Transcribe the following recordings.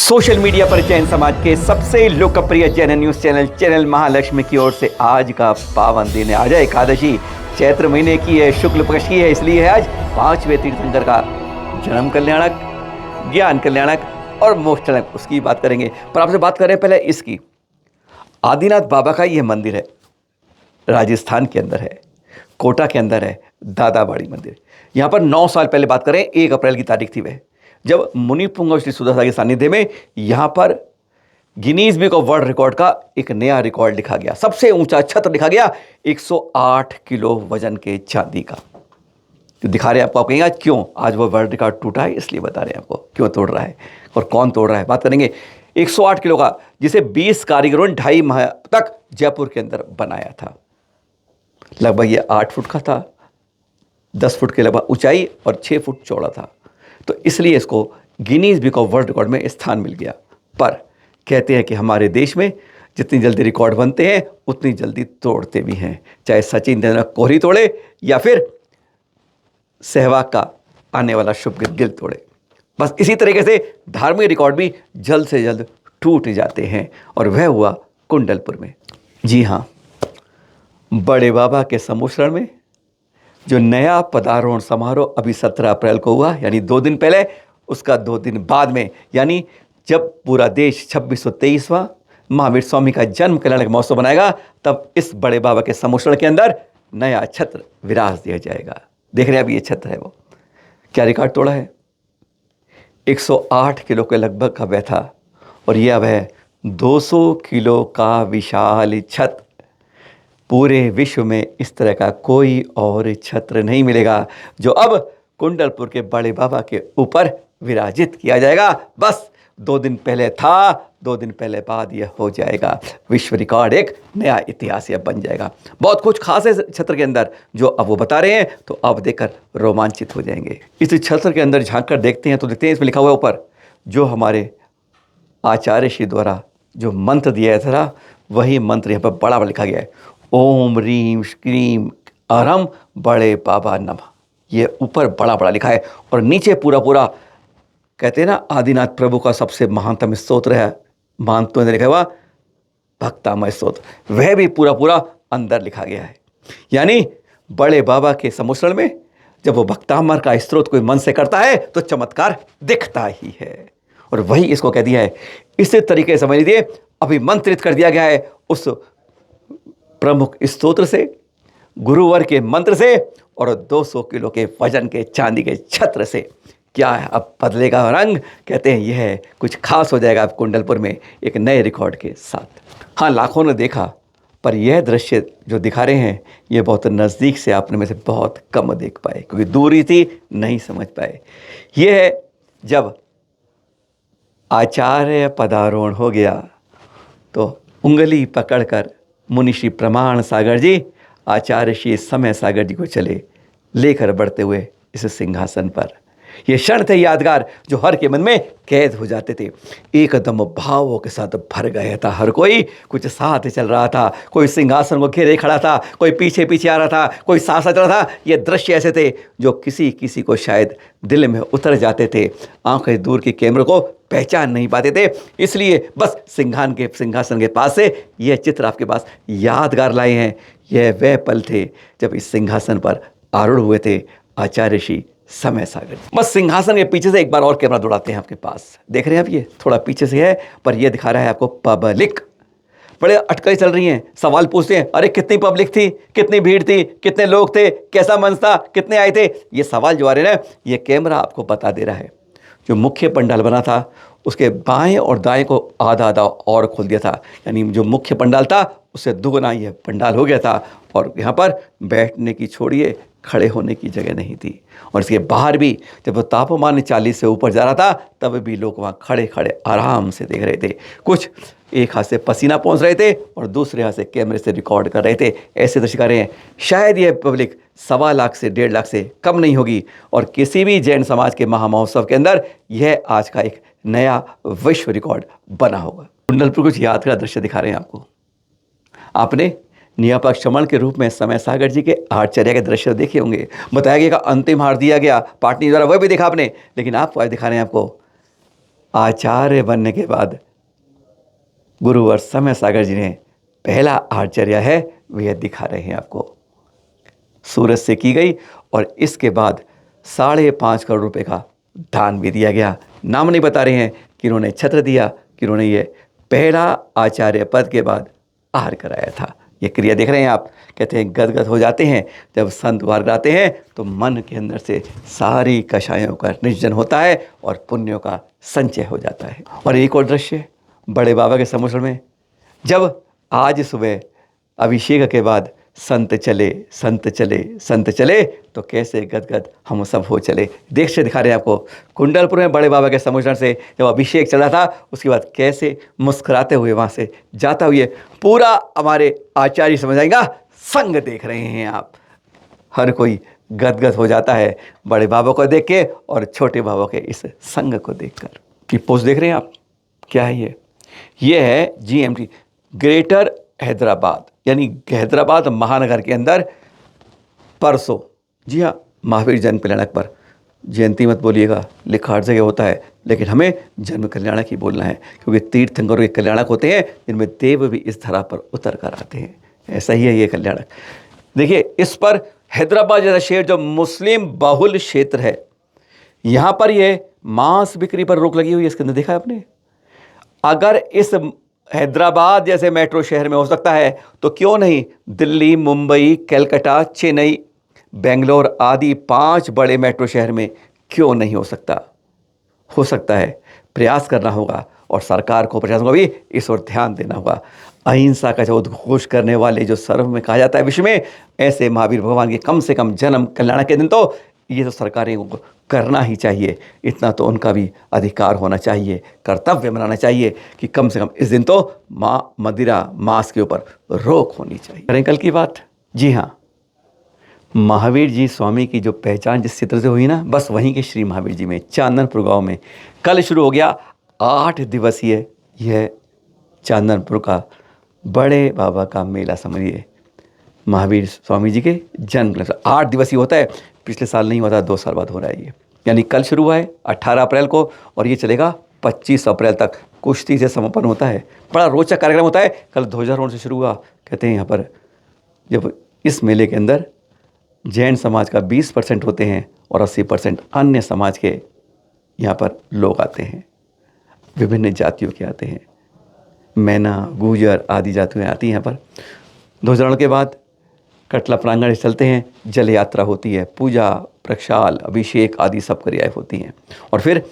Social media पर जैन समाज के सबसे लोकप्रिय जैन न्यूज चैनल महालक्ष्मी की ओर से आज का पावन दिन है। आज एकादशी चैत्र महीने की है, शुक्ल पक्ष की है, इसलिए है आज 5वें तीर्थंकर का जन्म कल्याणक, ज्ञान कल्याणक और मोक्षणक, उसकी बात करेंगे। पर आपसे बात करें पहले इसकी। आदिनाथ बाबा का यह मंदिर है, राजस्थान के अंदर है, कोटा के अंदर है, दादाबाड़ी मंदिर। यहाँ पर 9 साल पहले बात करें, 1 अप्रैल की तारीख थी वह, जब मुनि पुंगव श्री सुदर्शन के सानिध्य में यहाँ पर Guinness book of world record का एक नया रिकॉर्ड लिखा गया। सबसे ऊंचा छत्र लिखा गया 108 किलो वजन के चांदी का। जो दिखा रहे हैं आपको, आप कहेंगे आज क्यों, आज वो वर्ल्ड रिकॉर्ड टूटा है, इसलिए बता रहे हैं आपको क्यों तोड़ रहा है और कौन तोड़ रहा है। बात करेंगे 108 किलो का, जिसे 20 कारीगरों ने 2.5 माह तक जयपुर के अंदर बनाया था। लगभग ये 8 फुट का था, 10 फुट के लगभग ऊंचाई और 6 फुट चौड़ा था, तो इसलिए इसको Guinness book of world record में स्थान मिल गया। पर कहते हैं कि हमारे देश में जितनी जल्दी रिकॉर्ड बनते हैं उतनी जल्दी तोड़ते भी हैं, चाहे सचिन तेंदुलकर कोहली तोड़े या फिर सहवाग का आने वाला शुभमन गिल तोड़े। बस इसी तरीके से धार्मिक रिकॉर्ड भी जल्द से जल्द टूट जाते हैं, और वह हुआ कुंडलपुर में। जी हाँ, बड़े बाबा के सम्मुश्रण में जो नया पदारोहण समारोह अभी 17 अप्रैल को हुआ, यानी 2 दिन पहले, उसका 2 दिन बाद में, यानी जब पूरा देश 2623वां महावीर स्वामी का जन्म कल्याणक महोत्सव बनाएगा, तब इस बड़े बाबा के सम्मुश्रण के अंदर नया छत्र विराज दिया जाएगा। देख रहे हैं अब ये छत्र है, वो क्या रिकॉर्ड तोड़ा है, 108 किलो के लगभग का वह था, और यह अब है 200 किलो का विशाल छत्र। पूरे विश्व में इस तरह का कोई और छत्र नहीं मिलेगा जो अब कुंडलपुर के बड़े बाबा के ऊपर विराजित किया जाएगा। बस 2 दिन पहले था, 2 दिन पहले बाद यह हो जाएगा विश्व रिकॉर्ड, एक नया इतिहास यह बन जाएगा। बहुत कुछ खास है छत्र के अंदर जो अब वो बता रहे हैं, तो आप देखकर रोमांचित हो जाएंगे। इस छत्र के अंदर झांक कर देखते हैं तो देखते हैं इसमें लिखा हुआ है ऊपर, जो हमारे आचार्य श्री द्वारा जो मंत्र दिया था, वही मंत्र यहाँ पर बड़ा बड़ा लिखा गया है, ओम रीम श्रीम अरम बड़े बाबा नमः। ये ऊपर बड़ा बड़ा लिखा है, और नीचे पूरा पूरा कहते हैं ना, आदिनाथ प्रभु का सबसे महानतम स्तोत्र है, महानतम लिखा हुआ भक्तामय स्तोत्र, वह भी पूरा पूरा अंदर लिखा गया है। यानी बड़े बाबा के सम्मुश्रण में जब वो भक्तामर का स्तोत्र कोई मन से करता है तो चमत्कार दिखता ही है, और वही इसको कह दिया है। इसी तरीके से समझ लीजिए, अभिमंत्रित कर दिया गया है उस प्रमुख स्तोत्र से, गुरुवर के मंत्र से, और 200 किलो के वजन के चांदी के छत्र से। क्या है, अब बदलेगा रंग, कहते हैं यह कुछ खास हो जाएगा अब कुंडलपुर में एक नए रिकॉर्ड के साथ। हाँ, लाखों ने देखा, पर यह दृश्य जो दिखा रहे हैं ये बहुत नज़दीक से आपने में से बहुत कम देख पाए, क्योंकि दूरी थी, नहीं समझ पाए। यह है जब आचार्य पदारोहण हो गया तो उंगली पकड़कर मुनि श्री प्रमाण सागर जी आचार्य श्री समय सागर जी को चले लेकर बढ़ते हुए इस सिंहासन पर। ये क्षण थे यादगार जो हर के मन में कैद हो जाते थे। एकदम भावों के साथ भर गया था हर कोई, कुछ साथ चल रहा था, कोई सिंहासन को घेरे खड़ा था, कोई पीछे पीछे आ रहा था, कोई साथ चल रहा था। ये दृश्य ऐसे थे जो किसी किसी को शायद दिल में उतर जाते थे, आंखें दूर की कैमरे को पहचान नहीं पाते थे। इसलिए बस सिंहासन के पास से यह चित्र आपके पास यादगार लाए हैं। यह वह पल थे जब इस सिंहासन पर आरूढ़ हुए थे आचार्य श्री समय सागर। बस सिंहासन के पीछे से एक बार और कैमरा दौड़ाते हैं आपके पास, देख रहे हैं आप, ये थोड़ा पीछे से है, पर यह दिखा रहा है आपको पब्लिक। बड़े अटकलें चल रही हैं, सवाल पूछते हैं, अरे कितनी पब्लिक थी, कितनी भीड़ थी, कितने लोग थे, कैसा मंच था, कितने आए थे। ये सवाल जो आ रहे हैं, ये कैमरा आपको बता दे रहा है। जो मुख्य पंडाल बना था उसके बाएं और दाएं को आधा आधा और खोल दिया था, यानी जो मुख्य पंडाल था उससे दुगना यह पंडाल हो गया था, और यहाँ पर बैठने की छोड़िए, खड़े होने की जगह नहीं थी। और इसके बाहर भी जब तापमान 40 से ऊपर जा रहा था तब भी लोग वहाँ खड़े खड़े आराम से देख रहे थे। कुछ एक हाथ से पसीना पहुँच रहे थे और दूसरे हाथ से कैमरे से रिकॉर्ड कर रहे थे। ऐसे दृश्य कर रहे हैं। शायद यह पब्लिक 1.25 लाख से 1.5 लाख से कम नहीं होगी, और किसी भी जैन समाज के महामहोत्सव के अंदर यह आज का एक नया विश्व रिकॉर्ड बना होगा। कुंडलपुर कुछ यादगार दृश्य दिखा रहे हैं आपको। आपने नियापक श्रमण के रूप में समय सागर जी के आचर्य के दृश्य देखे होंगे। बताया गया का अंतिम हार दिया गया पाटनी द्वारा, वह भी देखा आपने। लेकिन आप दिखा रहे हैं आपको आचार्य बनने के बाद गुरुवर समय सागर जी ने पहला आचार्य है वह दिखा रहे हैं आपको। सूरज से की गई और इसके बाद 5.5 करोड़ रुपए का दान भी दिया गया। नाम नहीं बता रहे हैं कि उन्होंने छत्र दिया, कि उन्होंने ये पहला आचार्य पद के बाद आहार कराया था। ये क्रिया देख रहे हैं आप, कहते हैं गदगद हो जाते हैं जब संत वार गाते हैं तो मन के अंदर से सारी कषायों का निर्जन होता है और पुण्यों का संचय हो जाता है। और एक और दृश्य बड़े बाबा के समुद्र में, जब आज सुबह अभिषेक के बाद संत चले संत चले संत चले तो कैसे गदगद हम सब हो चले। देख से दिखा रहे हैं आपको कुंडलपुर में बड़े बाबा के समुद्र से जब अभिषेक चला था उसके बाद कैसे मुस्कुराते हुए वहाँ से जाता हुए पूरा हमारे आचार्य समझ आएगा संग देख रहे हैं आप। हर कोई गदगद हो जाता है बड़े बाबा को देख के और छोटे बाबा के इस संग को देखकर। ये पोस्ट देख रहे हैं आप, क्या है ये है GMT ग्रेटर हैदराबाद, यानी हैदराबाद महानगर के अंदर परसों, जी हाँ, महावीर जन्म कल्याणक पर जयंती मत बोलिएगा, लिखा हर जगह होता है, लेकिन हमें जन्म कल्याणक ही बोलना है क्योंकि तीर्थंकरों के कल्याणक होते हैं जिनमें देव भी इस धरा पर उतर कर आते हैं। ऐसा ही है ये कल्याणक। देखिए इस पर हैदराबाद जैसा शहर जो मुस्लिम बहुल क्षेत्र है, यहाँ पर ये मांस बिक्री पर रोक लगी हुई है। इसके अंदर देखा है आपने? अगर इस हैदराबाद जैसे मेट्रो शहर में हो सकता है तो क्यों नहीं दिल्ली, मुंबई, कलकत्ता, चेन्नई, बेंगलोर आदि 5 बड़े मेट्रो शहर में क्यों नहीं हो सकता? हो सकता है। प्रयास करना होगा और सरकार को, प्रशासन को भी इस ओर ध्यान देना होगा। अहिंसा का जो उद्घोष करने वाले जो सर्व में कहा जाता है विश्व में, ऐसे महावीर भगवान के कम से कम जन्म कल्याण के दिन तो ये तो सरकारें को करना ही चाहिए। इतना तो उनका भी अधिकार होना चाहिए, कर्तव्य बनाना चाहिए कि कम से कम इस दिन तो मदिरा मांस के ऊपर रोक होनी चाहिए। करें कल की बात। जी हाँ, महावीर जी स्वामी की जो पहचान जिस चित्र से हुई ना, बस वहीं के श्री महावीर जी में चांदनपुर गांव में कल शुरू हो गया 8 दिवसीय यह चांदनपुर का बड़े बाबा का मेला। समझिए महावीर स्वामी जी के जन्म 8 दिवसीय होता है। पिछले साल नहीं हुआ था, 2 साल बाद हो रहा है ये। यानी कल शुरू हुआ है 18 अप्रैल को और ये चलेगा 25 अप्रैल तक। कुश्ती से समापन होता है। बड़ा रोचक कार्यक्रम होता है। कल ध्वजारोहण से शुरू हुआ। कहते हैं यहाँ पर जब इस मेले के अंदर जैन समाज का 20% होते हैं और 80% अन्य समाज के यहाँ पर लोग आते हैं, विभिन्न जातियों के आते हैं। मैना, गुर्जर आदि जातियाँ आती हैं यहाँ पर। ध्वजारोहण के बाद कटला प्रांगण से चलते हैं, जल यात्रा होती है, पूजा, प्रक्षाल, अभिषेक आदि सब क्रियाएँ होती हैं। और फिर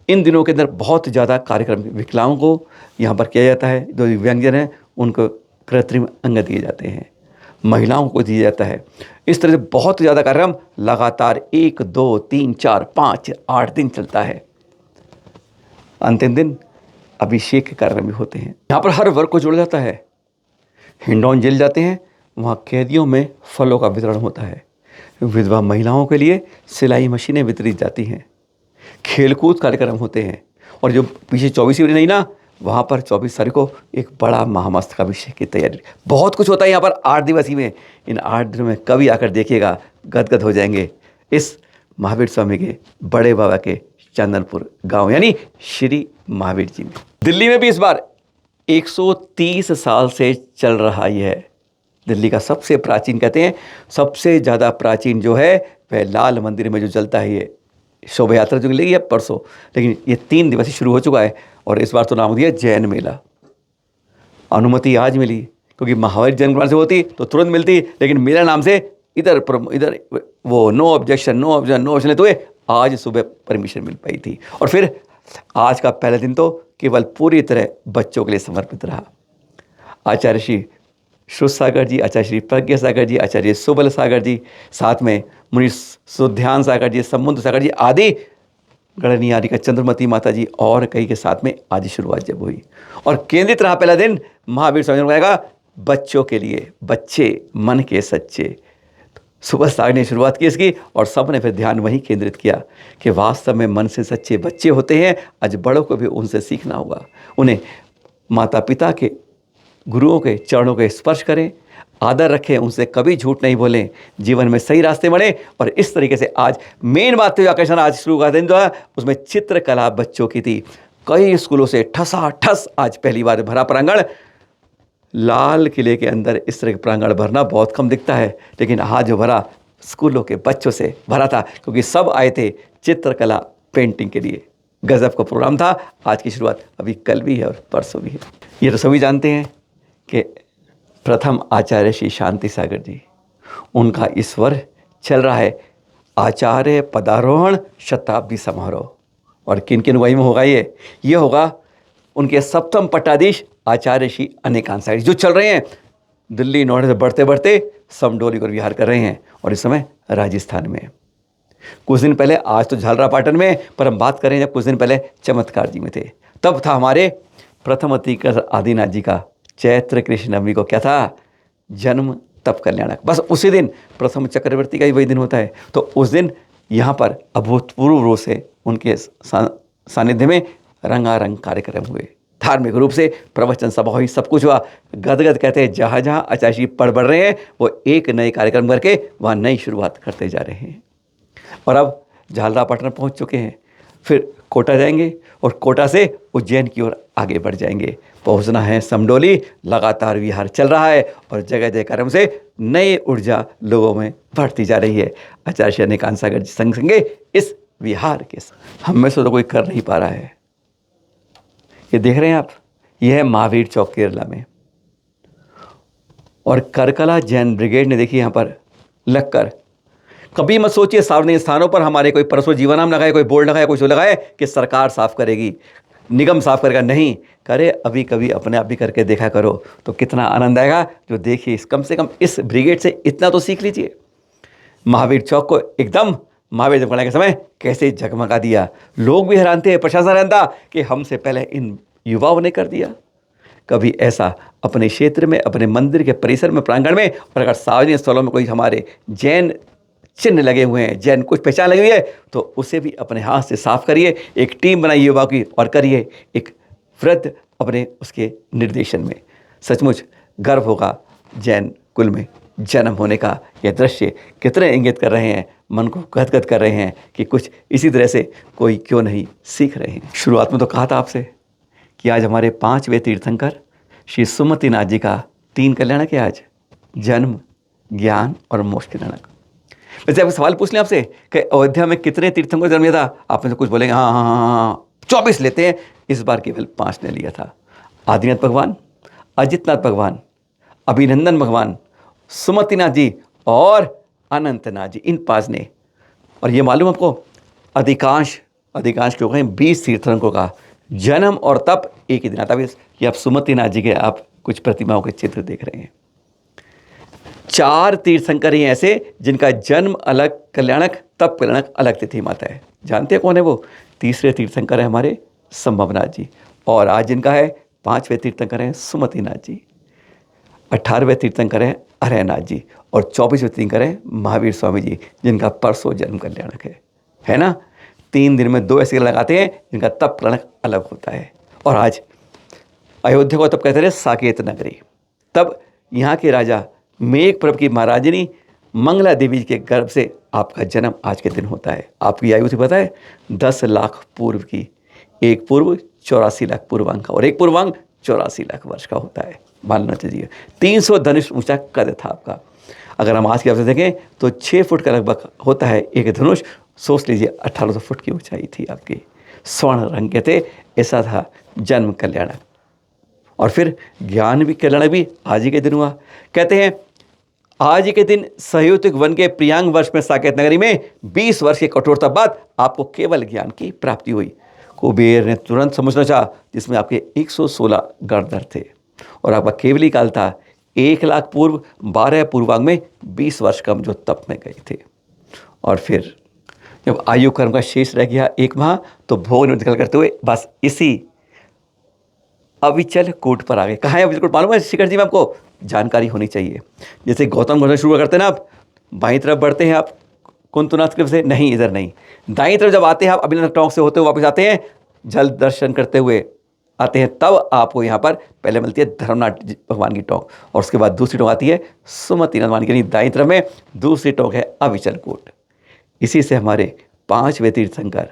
इन दिनों के अंदर बहुत ज़्यादा कार्यक्रम विकलांगों को यहाँ पर किया जाता है। जो दिव्यांगजन हैं उनको कृत्रिम अंग दिए जाते हैं, महिलाओं को दिया जाता है। इस तरह से बहुत ज़्यादा कार्यक्रम लगातार 1, 2, 3, 4, 5, 8 दिन चलता है। अंतिम दिन अभिषेक के कार्यक्रम भी होते हैं। यहाँ पर हर वर्ग को जोड़ा जाता है। हिंडौन जेल जाते हैं, वहाँ कैदियों में फलों का वितरण होता है। विधवा महिलाओं के लिए सिलाई मशीनें वितरित जाती हैं। खेलकूद कार्यक्रम होते हैं। और जो पीछे 24वीं नहीं ना, वहाँ पर 24 तारीख को एक बड़ा महामस्तकाभिषेक की तैयारी, बहुत कुछ होता है यहाँ पर 8 दिवसीय में। इन 8 दिनों में कभी आकर देखिएगा, गदगद हो जाएंगे इस महावीर स्वामी के बड़े बाबा के चांदनपुर गांव यानी श्री महावीर जी में। दिल्ली में भी इस बार 130 साल से चल रहा ही है। दिल्ली का सबसे प्राचीन, कहते हैं सबसे ज़्यादा प्राचीन जो है वह लाल मंदिर में जो चलता है। ये शोभा यात्रा जो निकलेगी है परसों, लेकिन ये 3 दिवसीय शुरू हो चुका है और इस बार तो नाम दिया जैन मेला। अनुमति आज मिली, क्योंकि महावीर जन्म कल्याण से होती तो तुरंत मिलती, लेकिन मेरा नाम से इधर वो नो ऑब्जेक्शन तो आज सुबह परमिशन मिल पाई थी। और फिर आज का पहला दिन तो केवल पूरी तरह बच्चों के लिए समर्पित रहा। आचार्य श्री श्रुत सागर जी, आचार्य श्री प्रज्ञा सागर जी, आचार्य सुबल सागर जी, साथ में मुनि सुध्यान सागर जी, समुद्र सागर जी आदि गणनीय का चंद्रमती माता जी और कई के साथ में आज शुरुआत जब हुई। और केंद्रित रहा पहला दिन महावीर स्वामी ने बच्चों के लिए, बच्चे मन के सच्चे। सुबह सागर ने शुरुआत की इसकी और सब ने फिर ध्यान वहीं केंद्रित किया कि वास्तव में मन से सच्चे बच्चे होते हैं। आज बड़ों को भी उनसे सीखना होगा। उन्हें माता पिता के, गुरुओं के चरणों के स्पर्श करें, आदर रखें, उनसे कभी झूठ नहीं बोलें, जीवन में सही रास्ते बढ़ें। और इस तरीके से आज मेन बात तो आकर्षण आज शुरू का दिन जो है उसमें चित्रकला बच्चों की थी। कई स्कूलों से ठसाठस आज पहली बार भरा प्रांगण। लाल किले के अंदर इस तरह के प्रांगण भरना बहुत कम दिखता है, लेकिन आज जो भरा स्कूलों के बच्चों से भरा था, क्योंकि सब आए थे चित्रकला पेंटिंग के लिए। गजब का प्रोग्राम था। आज की शुरुआत अभी कल भी है और परसों भी है। ये तो सभी जानते हैं कि प्रथम आचार्य श्री शांति सागर जी, उनका इस वर्ष चल रहा है आचार्य पदारोहण शताब्दी समारोह। और किन किन वही में होगा ये होगा उनके सप्तम पट्टाधीश आचार्य श्री अनेकांत सागर जो चल रहे हैं दिल्ली नोएडा से बढ़ते बढ़ते समडोली को विहार कर रहे हैं, और इस समय राजस्थान में। कुछ दिन पहले, आज तो झालरापाटन में, पर हम बात करें जब कुछ दिन पहले चमत्कार जी में थे, तब था हमारे प्रथम तीर्थंकर आदिनाथ जी का चैत्र कृष्ण नवमी को क्या था, जन्म तप कल्याणक। बस उसी दिन प्रथम चक्रवर्ती का ही वही दिन होता है। तो उस दिन यहाँ पर अभूतपूर्व रूप से उनके सानिध्य में रंगारंग कार्यक्रम हुए। धार्मिक रूप से प्रवचन सभा हुई, सब कुछ हुआ। गदगद कहते हैं जहाँ जहाँ आचार्य जी पढ़ रहे हैं वो एक नए कार्यक्रम करके वहाँ नई शुरुआत करते जा रहे हैं। और अब झालरापाटन पहुँच चुके हैं, फिर कोटा जाएंगे और कोटा से उज्जैन की ओर आगे बढ़ जाएंगे। पहुंचना है समडोली। लगातार विहार चल रहा है और जगह जगह कार्यक्रम से नई ऊर्जा लोगों में बढ़ती जा रही है। आचार्य श्री अनेकांत सागर जी संग संगे इस विहार के हम में से तो कोई कर नहीं पा रहा है। ये देख रहे हैं आप, यह है महावीर चौक केरला में, और करकला जैन ब्रिगेड ने देखिए यहाँ पर लगकर। कभी मत सोचिए सार्वजनिक स्थानों पर हमारे कोई परसों जीवनाम लगाए, कोई बोर्ड लगाए, कोई शो लगाए कि सरकार साफ करेगी, निगम साफ करेगा। नहीं करे, अभी कभी अपने आप भी करके देखा करो तो कितना आनंद आएगा। जो देखिए कम से कम इस ब्रिगेड से इतना तो सीख लीजिए। महावीर चौक को एकदम महावीर जयंती के समय कैसे जगमगा दिया। लोग भी हैरान थे, प्रशासन हैरान था कि हमसे पहले इन युवाओं ने कर दिया। कभी ऐसा अपने क्षेत्र में, अपने मंदिर के परिसर में, प्रांगण में, और अगर सार्वजनिक स्थलों में कोई हमारे जैन चिन्ह लगे हुए हैं, जैन कुछ पहचान लगी हुई है, तो उसे भी अपने हाथ से साफ करिए। एक टीम बनाइए युवा की और करिए एक व्रत अपने उसके निर्देशन में। सचमुच गर्व होगा जैन कुल में जन्म होने का। यह दृश्य कितने इंगित कर रहे हैं, मन को गदगद कर रहे हैं कि कुछ इसी तरह से कोई क्यों नहीं सीख रहे हैं। शुरुआत में तो कहा था आपसे कि आज हमारे 5वें तीर्थंकर श्री सुमतिनाथ जी का 3 कल्याणक है आज, जन्म, ज्ञान और मोक्ष कल्याणक। वैसे आप सवाल पूछ लें आपसे कि अयोध्या में कितने तीर्थंकरों जन्म लिया था, आप में से कुछ बोलेंगे हाँ 24 लेते हैं। इस बार केवल 5 ने लिया था। आदिनाथ भगवान, अजितनाथ भगवान, अभिनंदन भगवान, सुमतिनाथ जी और अनंतनाथ जी, इन 5 ने। और ये मालूम आपको अधिकांश क्यों कहें 20 तीर्थंकरों का जन्म और तप एक ही दिन आता है। ये आप सुमतिनाथ जी के आप कुछ प्रतिमाओं के चित्र देख रहे हैं। 4 तीर्थंकर ही ऐसे जिनका जन्म अलग, कल्याणक, तप कल्याणक अलग तिथि में आता है। जानते हैं कौन है वो? तीसरे तीर्थंकर है हमारे संभवनाथ जी, और आज जिनका है 5वें तीर्थंकर हैं सुमतिनाथ जी, 18वें तीर्थंकर हैं अरयनाथ जी, और 24वें तीर्थंकर हैं महावीर स्वामी जी, जिनका परसों जन्म कल्याणक है ना। 3 दिन में 2 ऐसे लगाते हैं जिनका तप कल्याणक अलग होता है। और आज अयोध्या को तब कहते रहे साकेत नगरी। तब यहाँ के राजा मेघ पर्व की महाराजिनी मंगला देवी के गर्भ से आपका जन्म आज के दिन होता है। आपकी आयु से पता है 10 लाख पूर्व की। एक पूर्व 84 लाख पूर्वांग का, और एक पूर्वांग 84 लाख वर्ष का होता है। मानना चाहिए 300 धनुष ऊंचा कद था आपका। अगर हम आज की अवसर देखें तो 6 फुट का लगभग होता है एक धनुष। सोच लीजिए 1800 फुट की ऊंचाई थी आपकी। स्वर्ण रंग के थे। ऐसा था जन्म कल्याणक। और फिर ज्ञान भी कल्याणक भी आज ही के दिन हुआ। कहते हैं आज ही के दिन सहयोतिक वन के प्रियांग वर्ष में साकेत नगरी में 20 वर्ष की कठोरता बाद आपको केवल ज्ञान की प्राप्ति हुई। कुबेर ने तुरंत समझना चाहा, जिसमें आपके 116 गणधर थे, और आपका केवली काल था 1 लाख पूर्व 12 पूर्वांग में 20 वर्ष कम जो तप में गए थे। और फिर जब आयु कर्म का शेष रह गया 1 माह, तो भोग निकल करते हुए बस इसी अविचल कूट पर आ गए। कहाँ है अविचल कूट मालूम है शिखर जी में? आपको जानकारी होनी चाहिए। जैसे गौतम बुद्ध शुरू करते हैं ना, आप बाईं तरफ बढ़ते हैं, आप कुंतुनाथ से नहीं, इधर नहीं, दाईं तरफ जब आते हैं आप अभिनंदन टोंक से होते हुए वापस आते हैं, जल दर्शन करते हुए आते हैं, तब आपको यहाँ पर पहले मिलती है धर्मनाथ भगवान की टोंक, और उसके बाद दूसरी टोंक आती है सुमतिनाथ भगवान की। दाईं तरफ में दूसरी टोंक है अविचल कूट। इसी से हमारे 5वें तीर्थंकर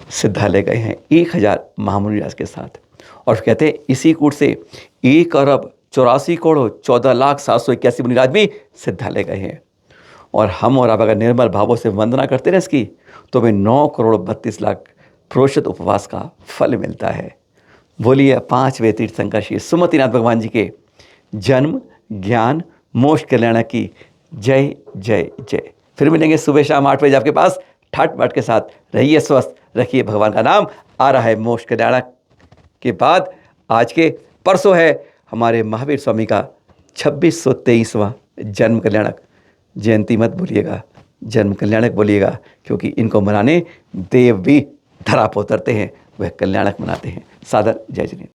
सिद्धालय गए हैं 1000 मामूली इलाज के साथ। और कहते हैं इसी कूट से 1,84,14,07,81 मामूली इलाज भी सिद्धालय गए हैं। और हम और आप अगर निर्मल भावों से वंदना करते हैं इसकी, तो हमें 9,32,00,000 प्रोषित उपवास का फल मिलता है। बोलिए पांचवें तीर्थंकर श्री सुमतिनाथ भगवान जी के जन्म, ज्ञान, मोक्ष कल्याण की जय जय जय। फिर मिलेंगे सुबह शाम 8 बजे आपके पास ठाट बाट के साथ। रहिए स्वस्थ, रखिए भगवान का नाम। आ रहा है मोक्ष कल्याण के बाद आज के परसों है हमारे महावीर स्वामी का 2623वां जन्म कल्याणक। जयंती मत भूलिएगा, जन्म कल्याणक बोलिएगा, क्योंकि इनको मनाने देव भी धरा पर उतरते हैं, वह कल्याणक मनाते हैं। सादर जय जय।